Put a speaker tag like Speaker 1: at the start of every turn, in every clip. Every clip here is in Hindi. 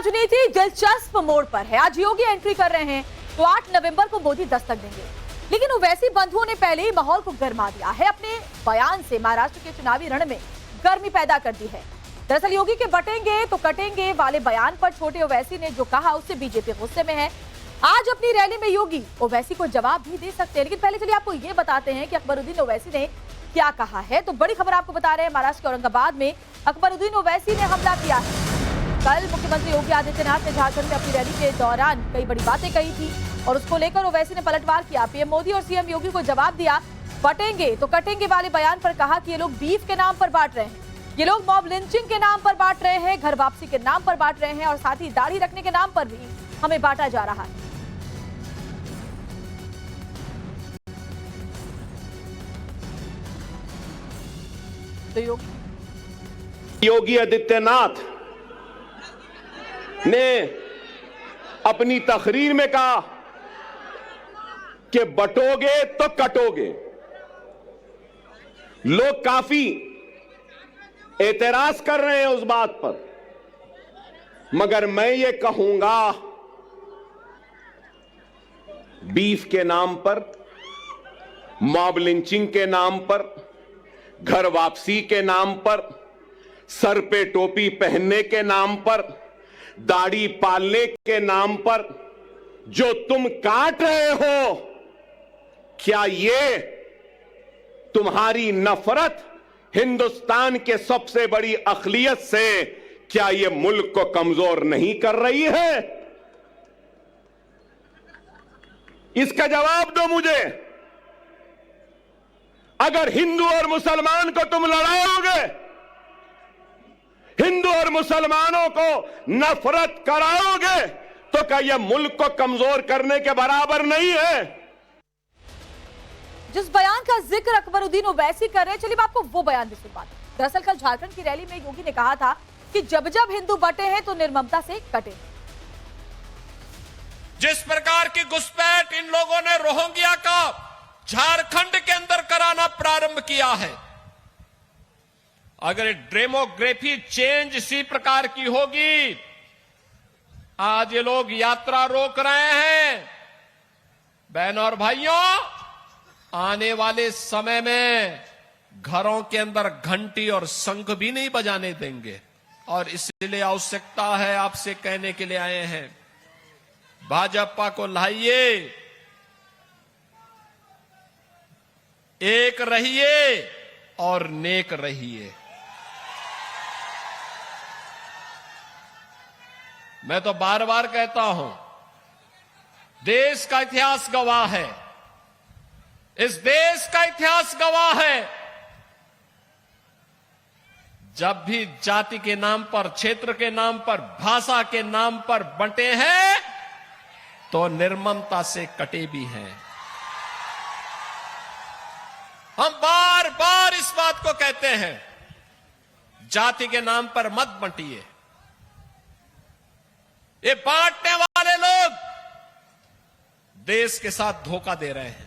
Speaker 1: राजनीति दिलचस्प मोड़ पर है। आज योगी एंट्री कर रहे हैं तो 8 नवंबर को मोदी दस्तक देंगे, लेकिन ओवैसी बंधुओं ने पहले ही माहौल को गर्मा दिया है। अपने बयान से महाराष्ट्र के चुनावी रण में गर्मी पैदा कर दी है। दरअसल योगी के बटेंगे तो कटेंगे वाले बयान पर छोटे ओवैसी ने जो कहा उससे बीजेपी गुस्से में है। आज अपनी रैली में योगी ओवैसी को जवाब भी दे सकते हैं, लेकिन पहले चलिए आपको ये बताते हैं कि अकबरुद्दीन ओवैसी ने क्या कहा है। तो बड़ी खबर आपको बता रहे हैं, महाराष्ट्र के औरंगाबाद में अकबरुद्दीन ओवैसी ने हमला किया है। कल मुख्यमंत्री योगी आदित्यनाथ ने झारखंड में अपनी रैली के दौरान कई बड़ी बातें कही थी और उसको लेकर ओवैसी ने पलटवार किया। पीएम मोदी और सीएम योगी को जवाब दिया। बटेंगे तो कटेंगे वाले बयान पर कहा कि ये लोग बीफ के नाम पर बांट रहे हैं, ये लोग मॉब लिंचिंग के नाम पर बांट रहे हैं, घर वापसी के नाम पर बांट रहे हैं और साथ ही दाढ़ी रखने के नाम पर भी हमें बांटा जा रहा है। तो
Speaker 2: योगी आदित्यनाथ ने अपनी तकरीर में कहा कि बटोगे तो कटोगे। लोग काफी एतराज कर रहे हैं उस बात पर, मगर मैं ये कहूंगा बीफ के नाम पर, मॉब लिंचिंग के नाम पर, घर वापसी के नाम पर, सर पे टोपी पहनने के नाम पर, दाढ़ी पालने के नाम पर जो तुम काट रहे हो, क्या ये तुम्हारी नफरत हिंदुस्तान के सबसे बड़ी अक़लियत से, क्या ये मुल्क को कमजोर नहीं कर रही है? इसका जवाब दो मुझे। अगर हिंदू और मुसलमान को तुम लड़ाओगे, हिंदू और मुसलमानों को नफरत कराओगे, तो क्या यह मुल्क को कमजोर करने के बराबर नहीं है?
Speaker 1: जिस बयान का जिक्र अकबरुद्दीन ओवैसी कर रहे हैं, चलिए मैं आपको वो बयान भी सुनवाते हैं। दरअसल कल झारखंड की रैली में योगी ने कहा था कि जब जब हिंदू बटे हैं तो निर्ममता से कटे।
Speaker 3: जिस प्रकार की घुसपैठ इन लोगों ने रोहिंग्या का झारखंड के अंदर कराना प्रारंभ किया है, अगर डेमोग्राफी चेंज इसी प्रकार की होगी, आज ये लोग यात्रा रोक रहे हैं। बहनों और भाइयों, आने वाले समय में घरों के अंदर घंटी और शंख भी नहीं बजाने देंगे और इसलिए आवश्यकता है, आपसे कहने के लिए आए हैं, भाजपा को लाइए, एक रहिए और नेक रहिए। मैं तो बार बार कहता हूं, देश का इतिहास गवाह है, इस देश का इतिहास गवाह है, जब भी जाति के नाम पर, क्षेत्र के नाम पर, भाषा के नाम पर बंटे हैं तो निर्ममता से कटे भी हैं। हम बार बार इस बात को कहते हैं, जाति के नाम पर मत बंटिए। ये बांटने वाले लोग देश के साथ धोखा दे रहे हैं।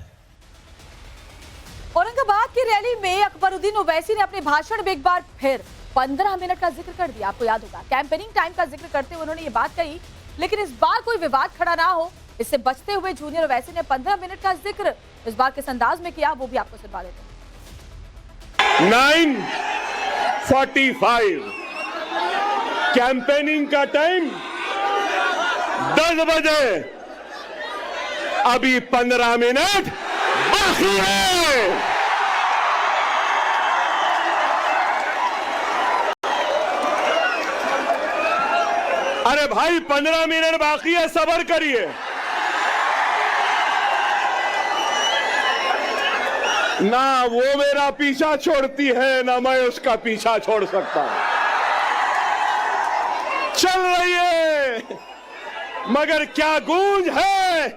Speaker 1: औरंगाबाद की रैली में अकबरुद्दीन ओवैसी ने अपने भाषण में एक बार फिर 15 मिनट का जिक्र कर दिया। आपको याद होगा, कैंपेनिंग टाइम का जिक्र करते हुए उन्होंने ये बात कही, लेकिन इस बार कोई विवाद खड़ा ना हो, इससे बचते हुए जूनियर ओवैसी ने 15 मिनट का जिक्र इस बार किस अंदाज में किया, वो भी आपको सुनवा देते हैं।
Speaker 2: 9:45 कैंपेनिंग का टाइम 10 बजे, अभी 15 मिनट बाकी है। अरे भाई 15 मिनट बाकी है, सब्र करिए। ना वो मेरा पीछा छोड़ती है, ना मैं उसका पीछा छोड़ सकता। चल रही है, मगर क्या गूंज है।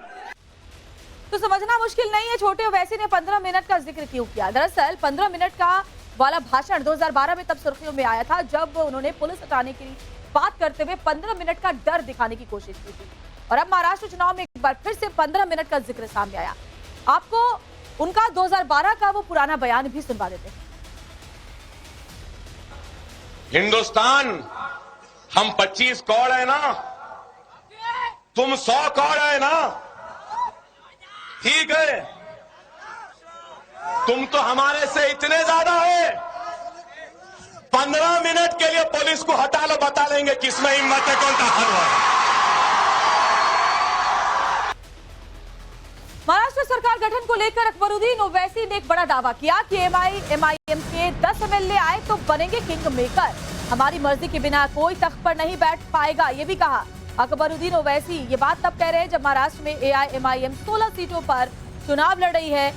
Speaker 1: तो समझना मुश्किल नहीं है छोटे ओवैसी ने 15 मिनट का जिक्र क्यों किया। दरअसल 15 मिनट का वाला भाषण 2012 में तब सुर्खियों में आया था, जब उन्होंने पुलिस हटाने की बात करते हुए 15 मिनट का डर दिखाने की कोशिश की थी। और अब महाराष्ट्र चुनाव में एक बार फिर से 15 मिनट का जिक्र सामने आया। आपको उनका 2012 का वो पुराना बयान भी सुनवा देते हैं।
Speaker 2: हिंदुस्तान हम 25 कौड़ है ना,
Speaker 4: तुम 100 कौड़ है ना, ठीक है, तुम तो हमारे से इतने ज्यादा है। 15 मिनट के लिए पुलिस को हटा लो, बता लेंगे किसमें हिम्मत है, कौन ताकतवर है।
Speaker 1: महाराष्ट्र सरकार गठन को लेकर अकबरुद्दीन ओवैसी ने एक बड़ा दावा किया कि एमआईएम के 10 एमएलए आए तो बनेंगे किंग मेकर, हमारी मर्जी के बिना कोई तख्त पर नहीं बैठ पाएगा, ये भी कहा। अकबरुद्दीन ओवैसी ये बात तब कह रहे हैं जब महाराष्ट्र में एआईएमआईएम 16 सीटों पर चुनाव लड़ रही है।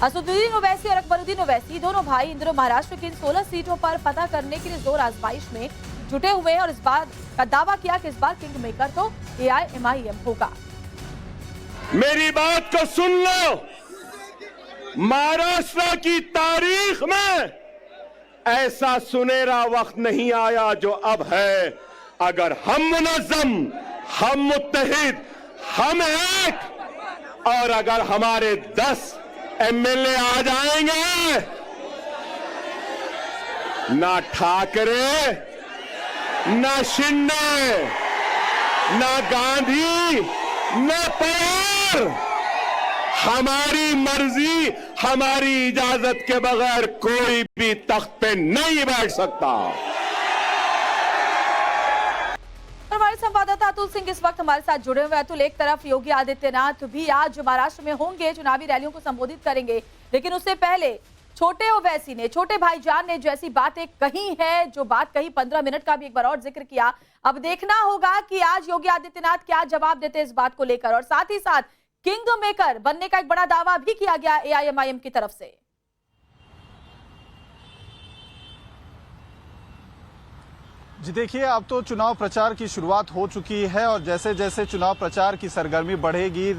Speaker 1: असदुद्दीन ओवैसी और अकबरुद्दीन ओवैसी दोनों भाई इन दिनों महाराष्ट्र की इन 16 सीटों पर फतह करने के लिए जोर आजमाइश में जुटे हुए हैं और इस बार का दावा किया कि इस बार किंग मेकर तो एआईएमआईएम होगा।
Speaker 2: मेरी बात को सुन लो, महाराष्ट्र की तारीख में ऐसा सुनहरा वक्त नहीं आया जो अब है। अगर हम मुनज़्ज़म, हम मुत्तहिद, हम एक, और अगर हमारे 10 एमएलए आ जाएंगे, ना ठाकरे, ना शिंदे, ना गांधी, ना पवार, हमारी मर्जी, हमारी इजाजत के बगैर कोई भी तख्त पे नहीं बैठ सकता।
Speaker 1: हमारे संवाददाता अतुल सिंह इस वक्त हमारे साथ जुड़े हुए हैं। अतुल, एक तरफ योगी आदित्यनाथ भी आज महाराष्ट्र में होंगे, चुनावी रैलियों को संबोधित करेंगे, लेकिन उससे पहले छोटे ओवैसी ने, छोटे भाईजान ने जैसी बातें कही है, जो बात कही 15 मिनट का भी एक बार और जिक्र किया। अब देखना होगा कि आज योगी आदित्यनाथ क्या जवाब देते हैं इस बात को लेकर, और साथ ही साथ किंग मेकर बनने का एक बड़ा दावा भी किया गया एआईएमआईएम की तरफ से।
Speaker 5: जी देखिए, अब तो चुनाव प्रचार की शुरुआत हो चुकी है और जैसे जैसे चुनाव प्रचार की सरगर्मी बढ़ेगी,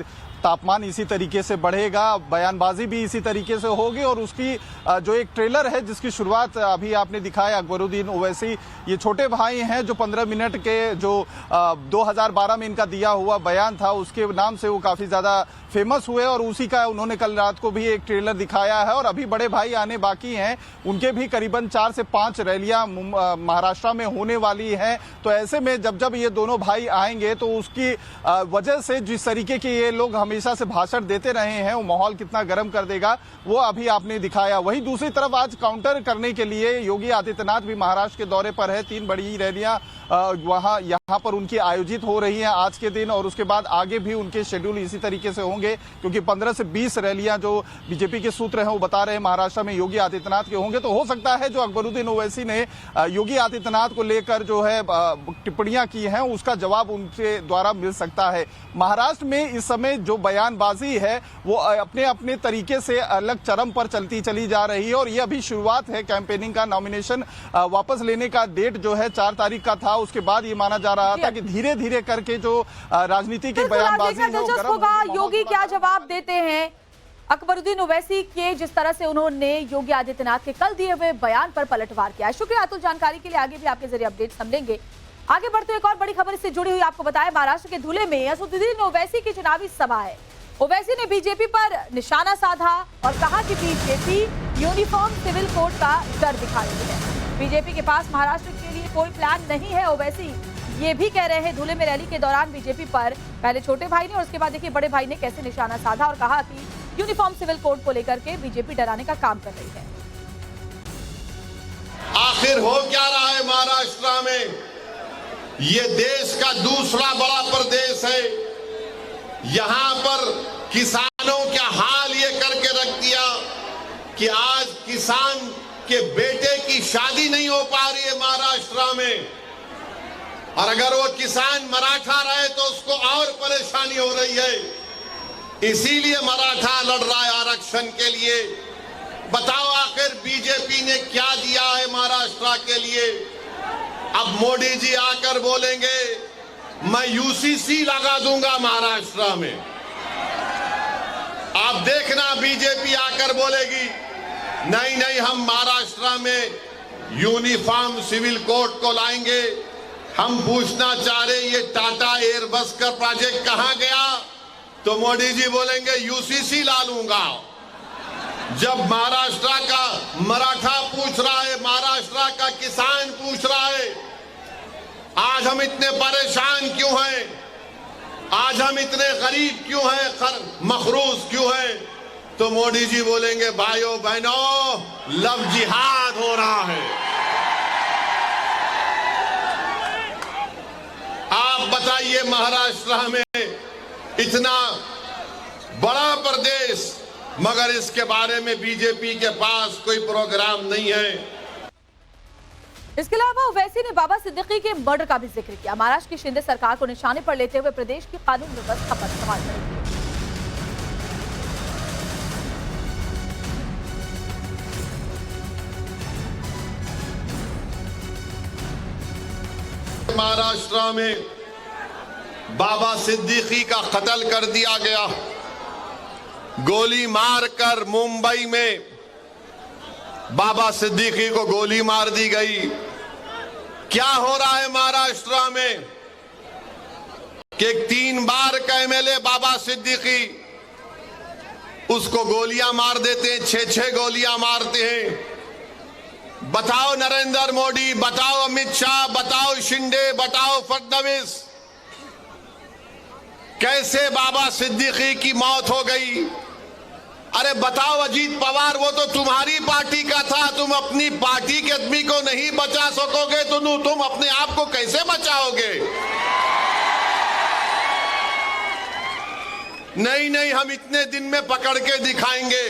Speaker 5: तापमान इसी तरीके से बढ़ेगा, बयानबाजी भी इसी तरीके से होगी और उसकी जो एक ट्रेलर है जिसकी शुरुआत अभी आपने दिखाया, अकबरुद्दीन ओवैसी, ये छोटे भाई हैं जो 15 मिनट के जो 2012 में इनका दिया हुआ बयान था उसके नाम से वो काफी ज्यादा फेमस हुए और उसी का उन्होंने कल रात को भी एक ट्रेलर दिखाया है और अभी बड़े भाई आने बाकी हैं, उनके भी करीबन 4 से 5 रैलियां महाराष्ट्र में होने वाली हैं। तो ऐसे में जब जब ये दोनों भाई आएंगे तो उसकी वजह से जिस तरीके के ये लोग हमेशा से भाषण देते रहे हैं वो माहौल कितना गर्म कर देगा वो अभी आपने दिखाया। वहीं दूसरी तरफ आज काउंटर करने के लिए योगी आदित्यनाथ भी महाराष्ट्र के दौरे पर है। 3 बड़ी रैलियां यहाँ पर उनकी आयोजित हो रही हैं आज के दिन और उसके बाद आगे भी उनके शेड्यूल इसी तरीके से होंगे क्योंकि 15 से 20 रैलियां जो बीजेपी के सूत्र हैं वो बता रहे हैं महाराष्ट्र में योगी आदित्यनाथ के होंगे। तो हो सकता है जो अकबरुद्दीन ओवैसी ने योगी आदित्यनाथ को लेकर जो है टिप्पणियां की हैं उसका जवाब उनके द्वारा मिल सकता है। महाराष्ट्र में इस समय जो बयानबाजी है वो अपने अपने तरीके से अलग चरम पर चलती चली जा रही है और ये अभी शुरुआत है कैंपेनिंग का। नॉमिनेशन वापस लेने का डेट जो है 4 तारीख का था, उसके बाद ये माना जा रहा था कि धीरे धीरे करके जो राजनीति की बयानबाजी है वो
Speaker 1: होगा। योगी क्या जवाब देते हैं अकबरुद्दीन ओवैसी के, जिस तरह से उन्होंने योगी आदित्यनाथ के कल दिए हुए बयान पर पलटवार किया। शुक्रिया अतुल, जानकारी के लिए आगे भी आपके जरिए अपडेट्स हम लेंगे। आगे बढ़ते एक और बड़ी खबर इससे जुड़ी हुई आपको बताएं, महाराष्ट्र के धुले में असदुद्दीन ओवैसी की चुनावी सभा है। ओवैसी ने बीजेपी पर निशाना साधा और कहा कि बीजेपी यूनिफॉर्म सिविल कोड का डर दिखा रही है। बीजेपी के पास महाराष्ट्र के लिए कोई प्लान नहीं है। ओवैसी ये भी कह रहे हैं धुले में रैली के दौरान बीजेपी पर पहले छोटे भाई ने और उसके बाद देखिए बड़े भाई ने कैसे निशाना साधा और कहा कि यूनिफॉर्म सिविल कोड को लेकर के बीजेपी डराने का काम कर रही है।
Speaker 6: आखिर हो क्या रहा है महाराष्ट्र में? ये देश का दूसरा बड़ा प्रदेश है। यहां पर किसानों का हाल ये करके रख दिया कि आज किसान के बेटे की शादी नहीं हो पा रही है महाराष्ट्र में, और अगर वो किसान मराठा रहे तो उसको और परेशानी हो रही है। इसीलिए मराठा लड़ रहा है आरक्षण के लिए। बताओ आखिर बीजेपी ने क्या दिया है महाराष्ट्र के लिए? अब मोदी जी आकर बोलेंगे मैं यूसीसी लगा दूंगा महाराष्ट्र में। आप देखना बीजेपी आकर बोलेगी नहीं नहीं हम महाराष्ट्र में यूनिफॉर्म सिविल कोड को लाएंगे। हम पूछना चाह रहे ये टाटा एयरबस का प्रोजेक्ट कहां गया? तो मोदी जी बोलेंगे यूसीसी ला लूंगा। जब महाराष्ट्र का मराठा पूछ रहा है, महाराष्ट्र का किसान पूछ रहा है आज हम इतने परेशान क्यों हैं? आज हम इतने गरीब क्यों हैं, मखरूज क्यों हैं? तो मोदी जी बोलेंगे भाइयों बहनों लव जिहाद हो रहा है। आप बताइए महाराष्ट्र में इतना बड़ा प्रदेश मगर इसके बारे में बीजेपी के पास कोई प्रोग्राम नहीं है।
Speaker 1: इसके अलावा ओवैसी ने बाबा सिद्दीकी के मर्डर का भी जिक्र किया। महाराष्ट्र की शिंदे सरकार को निशाने पर लेते हुए प्रदेश की कानून व्यवस्था पर सवाल खड़े किए।
Speaker 6: महाराष्ट्र में बाबा सिद्दीकी का कत्ल कर दिया गया, गोली मारकर मुंबई में बाबा सिद्दीकी को गोली मार दी गई। क्या हो रहा है महाराष्ट्र में कि 3 बार का एमएलए बाबा सिद्दीकी उसको गोलियां मार देते हैं, 6-6 गोलियां मारते हैं। बताओ नरेंद्र मोदी, बताओ अमित शाह, बताओ शिंदे, बताओ फडणवीस, कैसे बाबा सिद्दीकी की मौत हो गई? अरे बताओ अजीत पवार, वो तो तुम्हारी पार्टी का था, तुम अपनी पार्टी के आदमी को नहीं बचा सकोगे तो तुम अपने आप को कैसे बचाओगे? नहीं, हम इतने दिन में पकड़ के दिखाएंगे।